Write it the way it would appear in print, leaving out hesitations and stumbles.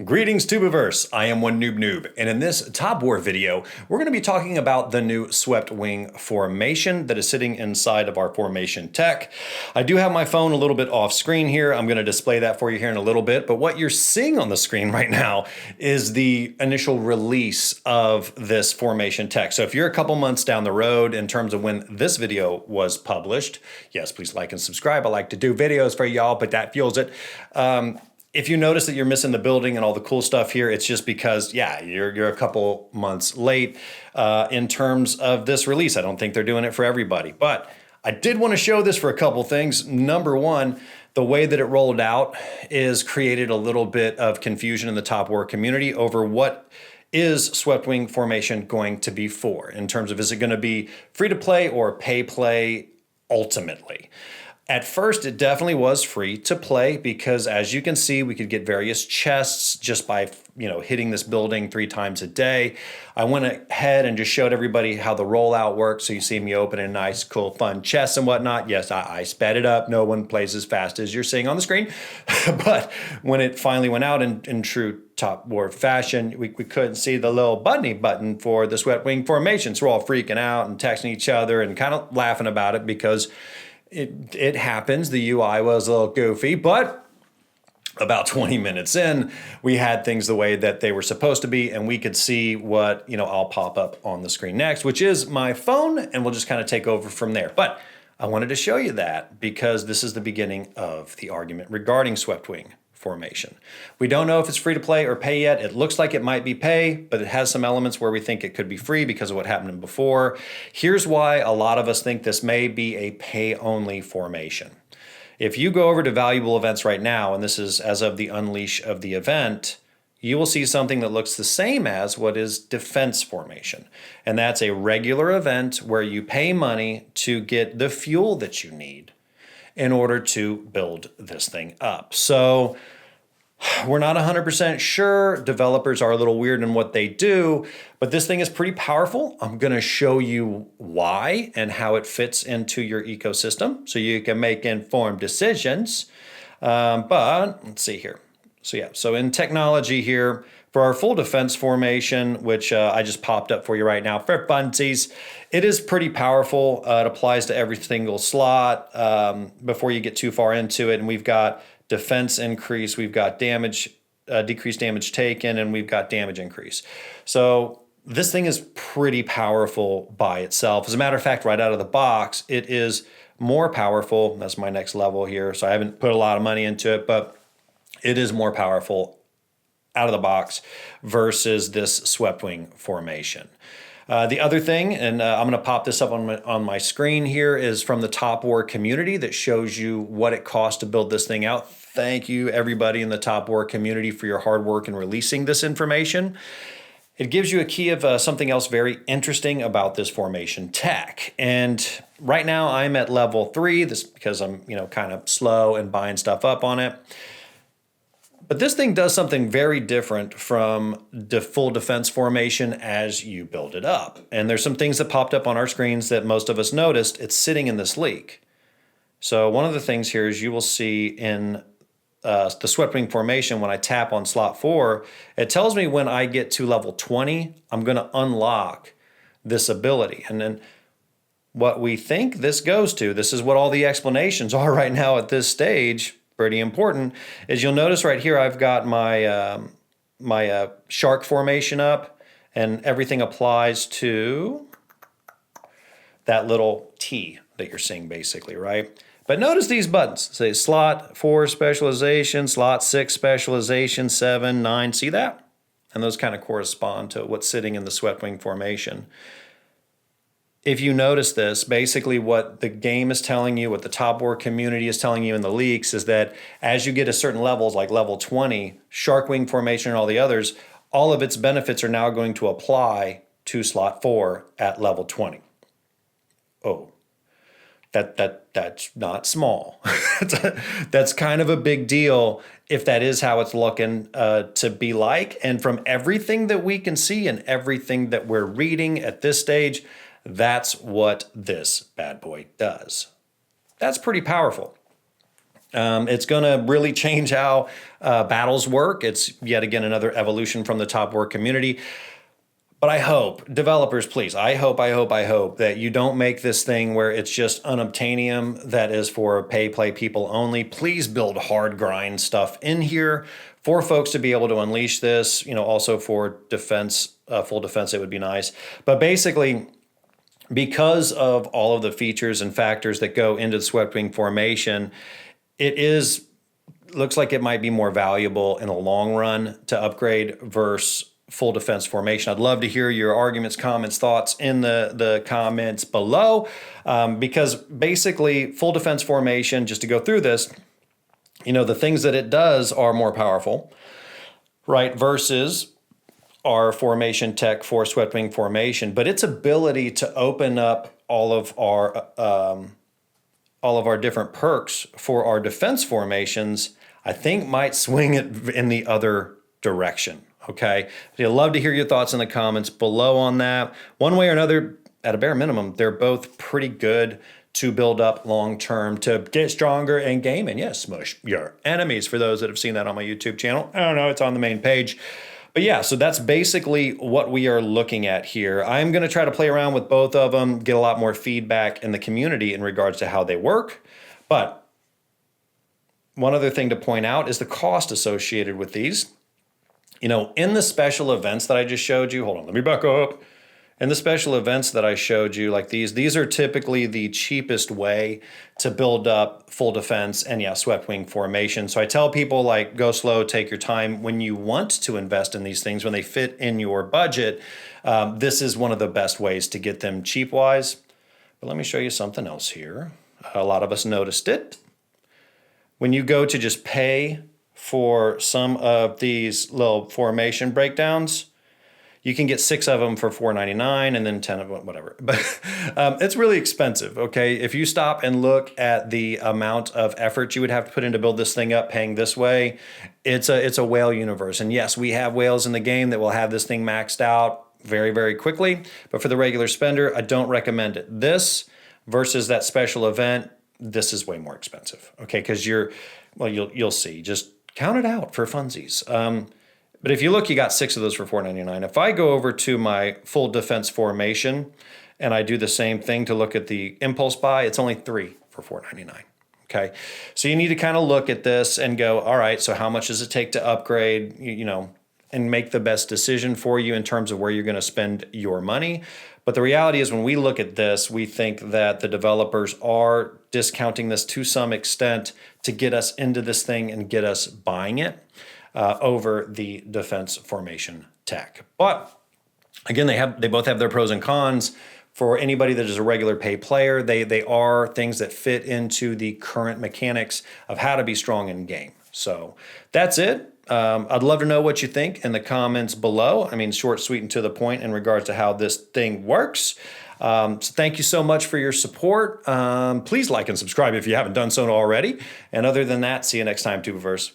Greetings Tubiverse, I am one noob, and in this Top War video, we're going to be talking about the new swept wing formation that is sitting inside of our formation tech. I do have my phone a little bit off screen here. I'm going to display that for you here in a little bit, but what you're seeing on the screen right now is the initial release of this formation tech. So if you're a couple months down the road in terms of when this video was published, yes, please like and subscribe. I like to do videos for y'all, but that fuels it. If you notice that you're missing the building and all the cool stuff here, it's just because, yeah, you're a couple months late in terms of this release. I don't think they're doing it for everybody, but I did want to show this for a couple things. Number one, the way that it rolled out is created a little bit of confusion in the Top War community over what is swept wing formation going to be for, in terms of is it going to be free to play or pay play ultimately. At first, it definitely was free to play because, as you can see, we could get various chests just by, hitting this building 3 times a day. I went ahead and just showed everybody how the rollout works. So you see me open a nice, cool, fun chest and whatnot. Yes, I sped it up. No one plays as fast as you're seeing on the screen. But when it finally went out in true Top War fashion, we couldn't see the little button for the swept wing formation. So we're all freaking out and texting each other and kind of laughing about it because it happens. The UI was a little goofy, but about 20 minutes in, we had things the way that they were supposed to be, and we could see what, I'll pop up on the screen next, which is my phone, and we'll just kind of take over from there. But I wanted to show you that because this is the beginning of the argument regarding swept wing formation. We don't know if it's free to play or pay yet. It looks like it might be pay, but it has some elements where we think it could be free because of what happened before. Here's why a lot of us think this may be a pay-only formation. If you go over to valuable events right now, and this is as of the unleash of the event, you will see something that looks the same as what is defense formation. And that's a regular event where you pay money to get the fuel that you need in order to build this thing up. So we're not 100% sure. Developers are a little weird in what they do, but this thing is pretty powerful. I'm going to show you why and how it fits into your ecosystem so you can make informed decisions. But let's see here. So in technology here, for our full defense formation, which I just popped up for you right now for funsies, it is pretty powerful. It applies to every single slot before you get too far into it. And we've got defense increase, we've got damage, decreased damage taken, and we've got damage increase. So this thing is pretty powerful by itself. As a matter of fact, right out of the box, it is more powerful. That's my next level here. So I haven't put a lot of money into it, but it is more powerful out of the box versus this swept wing formation. The other thing, and I'm going to pop this up on my screen here, is from the Top War community that shows you what it costs to build this thing out. Thank you, everybody in the Top War community, for your hard work in releasing this information. It gives you a key of something else very interesting about this formation tech. And right now I'm at level 3, this because I'm kind of slow and buying stuff up on it. But this thing does something very different from the full defense formation as you build it up. And there's some things that popped up on our screens that most of us noticed. It's sitting in this leak. So one of the things here is you will see in the swept wing formation, when I tap on slot 4, it tells me when I get to level 20, I'm going to unlock this ability. And then what we think this goes to, this is what all the explanations are right now at this stage, pretty important, is you'll notice right here I've got my shark formation up, and everything applies to that little T that you're seeing basically, right? But notice these buttons. Say slot 4 specialization, slot 6 specialization, 7, 9. See that? And those kind of correspond to what's sitting in the swept wing formation. If you notice this, basically what the game is telling you, what the Top War community is telling you in the leaks, is that as you get to certain levels, like level 20, Shark Wing formation and all the others, all of its benefits are now going to apply to slot 4 at level 20. Oh, that's not small. That's kind of a big deal if that is how it's looking to be like. And from everything that we can see and everything that we're reading at this stage, that's what this bad boy does. That's pretty powerful. It's going to really change how battles work. It's yet again another evolution from the top war community. But I hope, developers, please, I hope that you don't make this thing where it's just unobtainium that is for pay play people only. Please build hard grind stuff in here for folks to be able to unleash this. Also for defense, full defense, it would be nice. But basically, because of all of the features and factors that go into the swept wing formation, looks like it might be more valuable in the long run to upgrade versus full defense formation. I'd love to hear your arguments, comments, thoughts in the comments below, because basically full defense formation, just to go through this, the things that it does are more powerful, right? Versus our formation tech for swept wing formation, but its ability to open up all of our different perks for our defense formations, I think might swing it in the other direction. Okay, I'd love to hear your thoughts in the comments below on that. One way or another, at a bare minimum, they're both pretty good to build up long term to get stronger in game. And yes, smush your enemies. For those that have seen that on my YouTube channel, I don't know, it's on the main page. But yeah, so that's basically what we are looking at here. I'm going to try to play around with both of them, get a lot more feedback in the community in regards to how they work. But one other thing to point out is the cost associated with these. In the special events that I just showed you, hold on, let me back up. In the special events that I showed you, like these are typically the cheapest way to build up full defense and swept wing formation. So I tell people, like, go slow, take your time. When you want to invest in these things, when they fit in your budget, this is one of the best ways to get them cheap wise. But let me show you something else here. A lot of us noticed it. When you go to just pay for some of these little formation breakdowns, you can get 6 of them for $4.99 and then 10 of them, whatever. But it's really expensive, okay? If you stop and look at the amount of effort you would have to put in to build this thing up paying this way, it's a whale universe. And yes, we have whales in the game that will have this thing maxed out very, very quickly. But for the regular spender, I don't recommend it. This versus that special event, this is way more expensive, okay? Because you'll see. Just count it out for funsies. But if you look, you got 6 of those for $4.99. If I go over to my full defense formation and I do the same thing to look at the impulse buy, it's only 3 for $4.99. Okay, so you need to kind of look at this and go, all right, so how much does it take to upgrade, and make the best decision for you in terms of where you're going to spend your money. But the reality is, when we look at this, we think that the developers are discounting this to some extent to get us into this thing and get us buying it over the defense formation tech. But again, they both have their pros and cons. For anybody that is a regular pay player, they are things that fit into the current mechanics of how to be strong in game. So that's it. I'd love to know what you think in the comments below. I mean, short, sweet, and to the point in regards to how this thing works. So thank you so much for your support. Please like and subscribe if you haven't done so already. And other than that, see you next time, Tubiverse.